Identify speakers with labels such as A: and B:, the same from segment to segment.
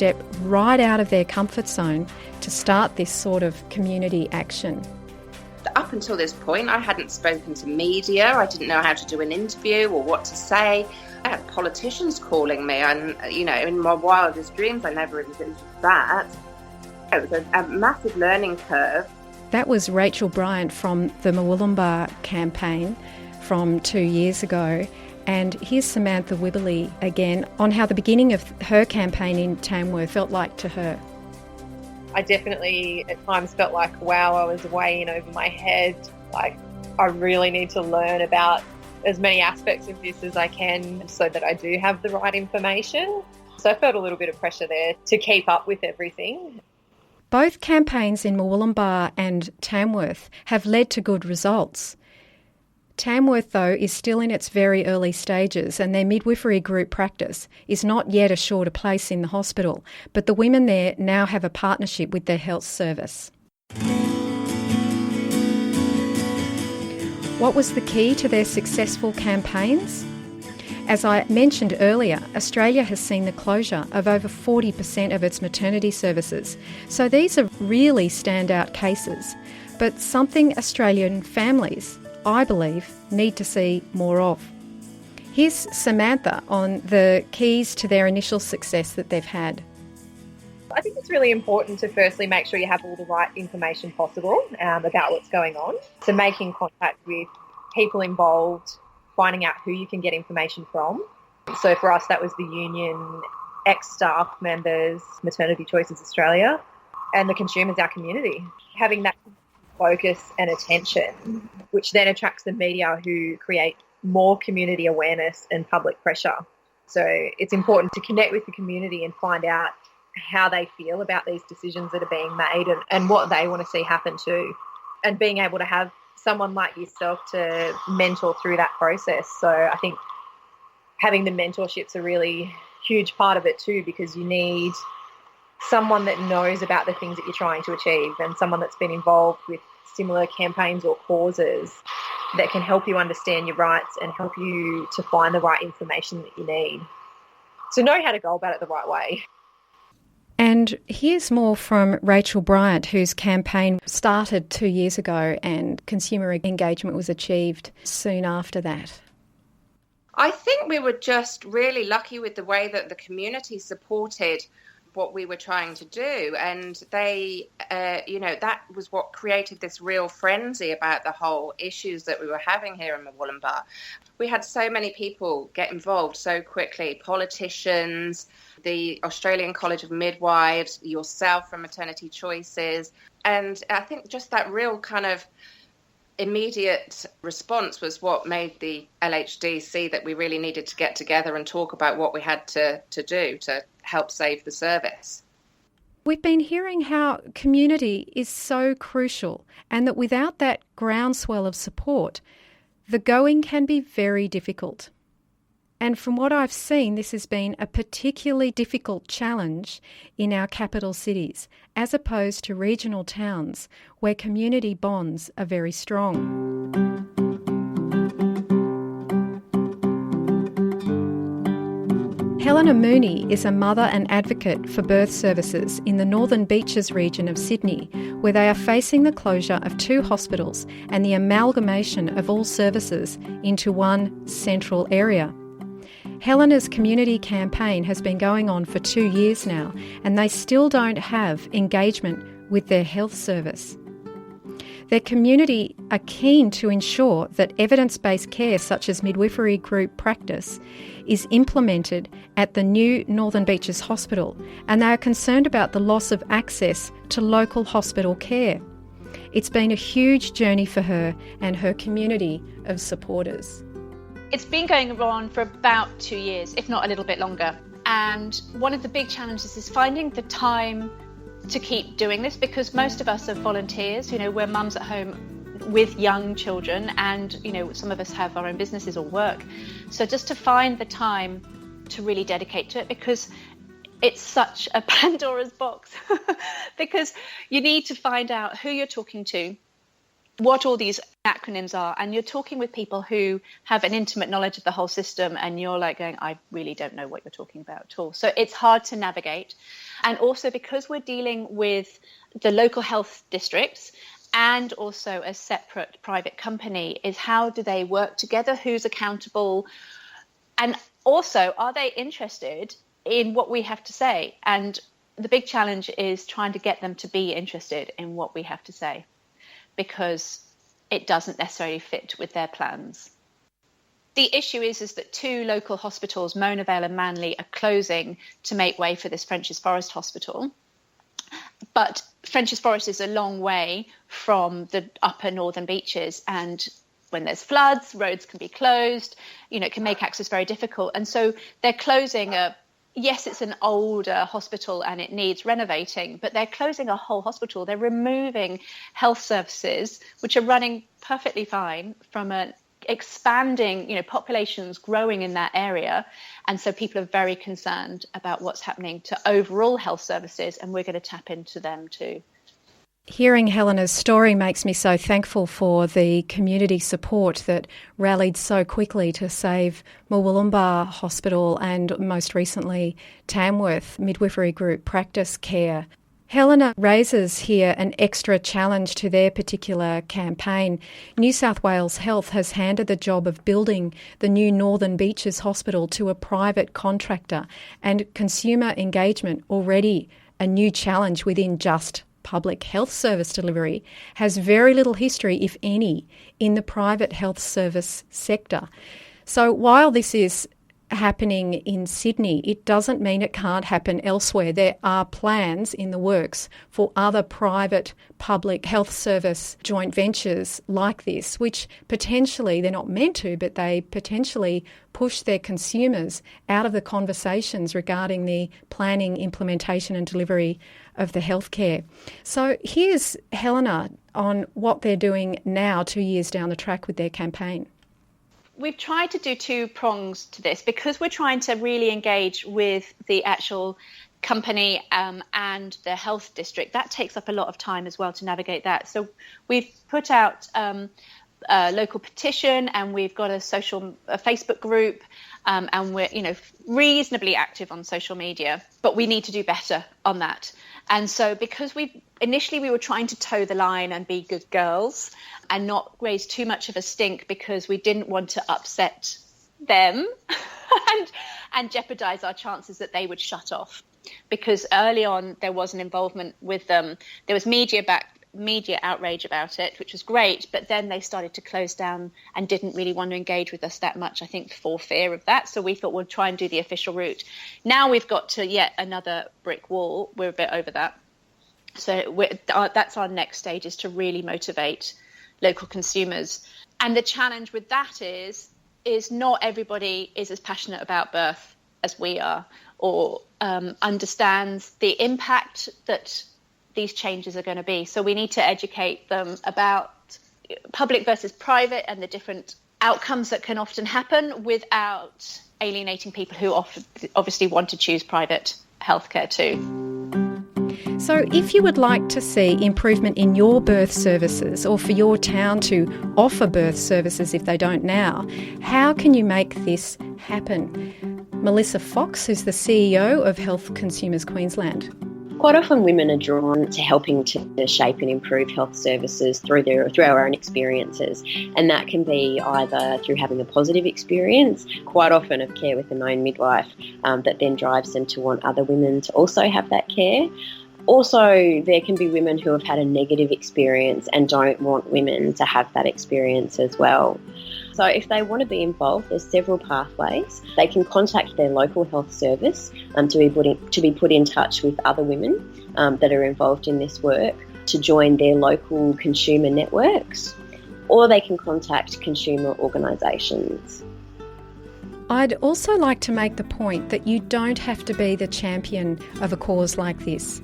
A: step right out of their comfort zone to start this sort of community action.
B: Up until this point, I hadn't spoken to media. I didn't know how to do an interview or what to say. I had politicians calling me, and, in my wildest dreams, I never envisioned that. It was a massive learning curve.
A: That was Rachel Bryant from the Murwillumbah campaign from 2 years ago. And here's Samantha Wibberley again on how the beginning of her campaign in Tamworth felt like to her.
C: I definitely at times felt like, wow, I was way in over my head. Like, I really need to learn about as many aspects of this as I can so that I do have the right information. So I felt a little bit of pressure there to keep up with everything.
A: Both campaigns in Murwillumbah and Tamworth have led to good results. Tamworth, though, is still in its very early stages, and their midwifery group practice is not yet assured a place in the hospital, but the women there now have a partnership with their health service. What was the key to their successful campaigns? As I mentioned earlier, Australia has seen the closure of over 40% of its maternity services, so these are really standout cases, but something Australian families, I believe, need to see more of. Here's Samantha on the keys to their initial success that they've had.
C: I think it's really important to firstly make sure you have all the right information possible about what's going on. So making contact with people involved, finding out who you can get information from. So for us, that was the union, ex-staff members, Maternity Choices Australia, and the consumers, our community. Having that focus and attention, which then attracts the media who create more community awareness and public pressure. So it's important to connect with the community and find out how they feel about these decisions that are being made and what they want to see happen too. And being able to have someone like yourself to mentor through that process. So I think having the mentorship's a really huge part of it too, because you need someone that knows about the things that you're trying to achieve and someone that's been involved with similar campaigns or causes that can help you understand your rights and help you to find the right information that you need. So know how to go about it the right way.
A: And here's more from Rachel Bryant, whose campaign started 2 years ago and consumer engagement was achieved soon after that.
B: I think we were just really lucky with the way that the community supported what we were trying to do. And they, that was what created this real frenzy about the whole issues that we were having here in Murwillumbah. We had so many people get involved so quickly, politicians, the Australian College of Midwives, yourself from Maternity Choices. And I think just that real kind of immediate response was what made the LHD see that we really needed to get together and talk about what we had to do to help save the service.
A: We've been hearing how community is so crucial and that without that groundswell of support, the going can be very difficult. And from what I've seen, this has been a particularly difficult challenge in our capital cities, as opposed to regional towns where community bonds are very strong. Helena Mooney is a mother and advocate for birth services in the Northern Beaches region of Sydney, where they are facing the closure of 2 hospitals and the amalgamation of all services into one central area. Helena's community campaign has been going on for 2 years now, and they still don't have engagement with their health service. Their community are keen to ensure that evidence-based care such as midwifery group practice is implemented at the new Northern Beaches Hospital, and they are concerned about the loss of access to local hospital care. It's been a huge journey for her and her community of supporters.
D: It's been going on for about 2 years, if not a little bit longer. And one of the big challenges is finding the time to keep doing this, because most of us are volunteers. We're mums at home with young children, and some of us have our own businesses or work. So just to find the time to really dedicate to it, because it's such a Pandora's box because you need to find out who you're talking to, what all these acronyms are, and you're talking with people who have an intimate knowledge of the whole system, and you're like going, I really don't know what you're talking about at all. So it's hard to navigate. And also because we're dealing with the local health districts and also a separate private company, is how do they work together? Who's accountable? And also, are they interested in what we have to say? And the big challenge is trying to get them to be interested in what we have to say, because it doesn't necessarily fit with their plans. The issue is that 2 local hospitals, Mona Vale and Manly, are closing to make way for this French's Forest Hospital. But French's Forest is a long way from the upper northern beaches, and when there's floods, roads can be closed, it can make access very difficult. And so they're closing yes, it's an older hospital and it needs renovating, but they're closing a whole hospital. They're removing health services, which are running perfectly fine, from an expanding, populations growing in that area. And so people are very concerned about what's happening to overall health services, and we're going to tap into them too.
A: Hearing Helena's story makes me so thankful for the community support that rallied so quickly to save Murwillumbah Hospital and most recently Tamworth midwifery group Practice Care. Helena raises here an extra challenge to their particular campaign. New South Wales Health has handed the job of building the new Northern Beaches Hospital to a private contractor, and consumer engagement, already a new challenge within just public health service delivery, has very little history, if any, in the private health service sector. So while this is happening in Sydney, it doesn't mean it can't happen elsewhere. There are plans in the works for other private public health service joint ventures like this, which potentially, they're not meant to, but they potentially push their consumers out of the conversations regarding the planning, implementation and delivery of the healthcare. So here's Helena on what they're doing now, 2 years down the track with their campaign.
D: We've tried to do 2 prongs to this, because we're trying to really engage with the actual company and the health district. That takes up a lot of time as well to navigate that. So we've put out a local petition, and we've got a Facebook group, and we're reasonably active on social media, but we need to do better on that. And so because initially we were trying to toe the line and be good girls and not raise too much of a stink, because we didn't want to upset them and jeopardize our chances that they would shut off. Because early on there was an involvement with them. There was media outrage about it, which was great, but then they started to close down and didn't really want to engage with us that much, I think, for fear of that. So we thought we'll try and do the official route. Now we've got to yet another brick wall. We're a bit over that. So that's our next stage, is to really motivate local consumers. And the challenge with that is not everybody is as passionate about birth as we are, or understands the impact that these changes are going to be. So we need to educate them about public versus private and the different outcomes that can often happen, without alienating people who obviously want to choose private healthcare too.
A: So if you would like to see improvement in your birth services, or for your town to offer birth services if they don't now, how can you make this happen? Melissa Fox, who's the CEO of Health Consumers Queensland.
E: Quite often women are drawn to helping to shape and improve health services through our own experiences, and that can be either through having a positive experience, quite often of care with a known midwife, that then drives them to want other women to also have that care. Also, there can be women who have had a negative experience and don't want women to have that experience as well. So if they want to be involved, there's several pathways. They can contact their local health service to be put in touch with other women that are involved in this work, to join their local consumer networks, or they can contact consumer organisations.
A: I'd also like to make the point that you don't have to be the champion of a cause like this.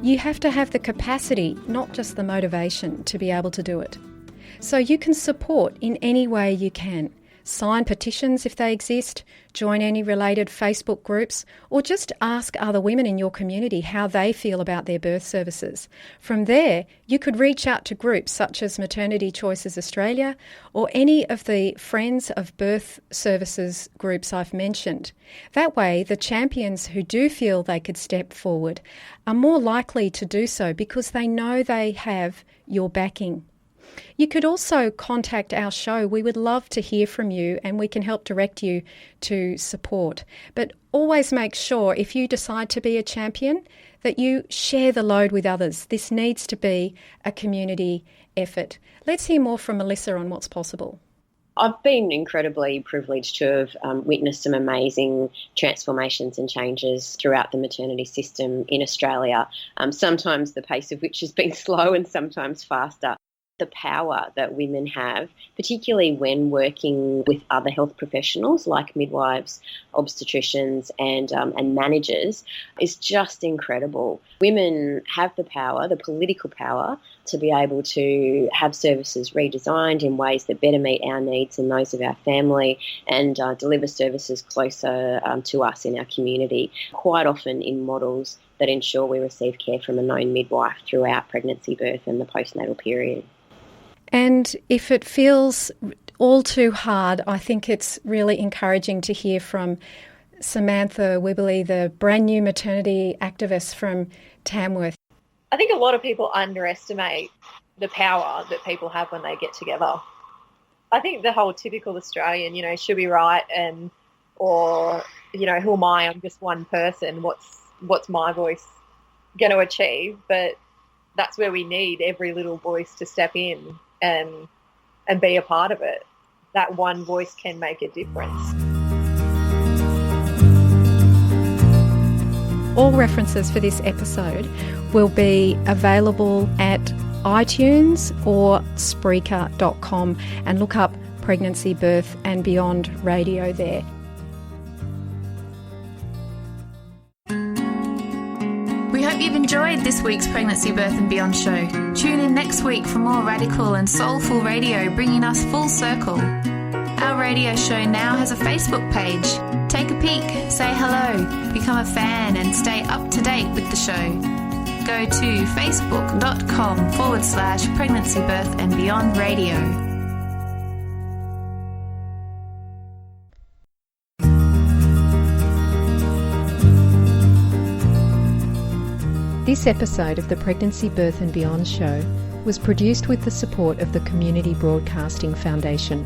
A: You have to have the capacity, not just the motivation, to be able to do it. So you can support in any way you can. sign petitions if they exist, join any related Facebook groups, or just ask other women in your community how they feel about their birth services. From there, you could reach out to groups such as Maternity Choices Australia or any of the Friends of Birth Services groups I've mentioned. That way, the champions who do feel they could step forward are more likely to do so because they know they have your backing. You could also contact our show. We would love to hear from you and we can help direct you to support. But always make sure if you decide to be a champion that you share the load with others. This needs to be a community effort. Let's hear more from Melissa on what's possible.
E: I've been incredibly privileged to have witnessed some amazing transformations and changes throughout the maternity system in Australia, sometimes the pace of which has been slow and sometimes faster. The power that women have, particularly when working with other health professionals like midwives, obstetricians and managers, is just incredible. Women have the power, the political power, to be able to have services redesigned in ways that better meet our needs and those of our family and deliver services closer to us in our community, quite often in models that ensure we receive care from a known midwife throughout pregnancy, birth and the postnatal period.
A: And if it feels all too hard, I think it's really encouraging to hear from Samantha Wibberley, the brand new maternity activist from Tamworth.
C: I think a lot of people underestimate the power that people have when they get together. I think the whole typical Australian, she'll be right or who am I? I'm just one person. What's my voice going to achieve? But that's where we need every little voice to step in and be a part of it. That one voice can make a difference.
A: All references for this episode will be available at iTunes or Spreaker.com, and look up Pregnancy, Birth and Beyond Radio there.
F: We hope you've enjoyed this week's Pregnancy, Birth and Beyond show. Tune in next week for more radical and soulful radio, bringing us full circle. Our radio show now has a Facebook page. Take a peek, say hello, become a fan and stay up to date with the show. Go to facebook.com/Pregnancy, Birth and Beyond Radio.
A: This episode of the Pregnancy, Birth and Beyond show was produced with the support of the Community Broadcasting Foundation.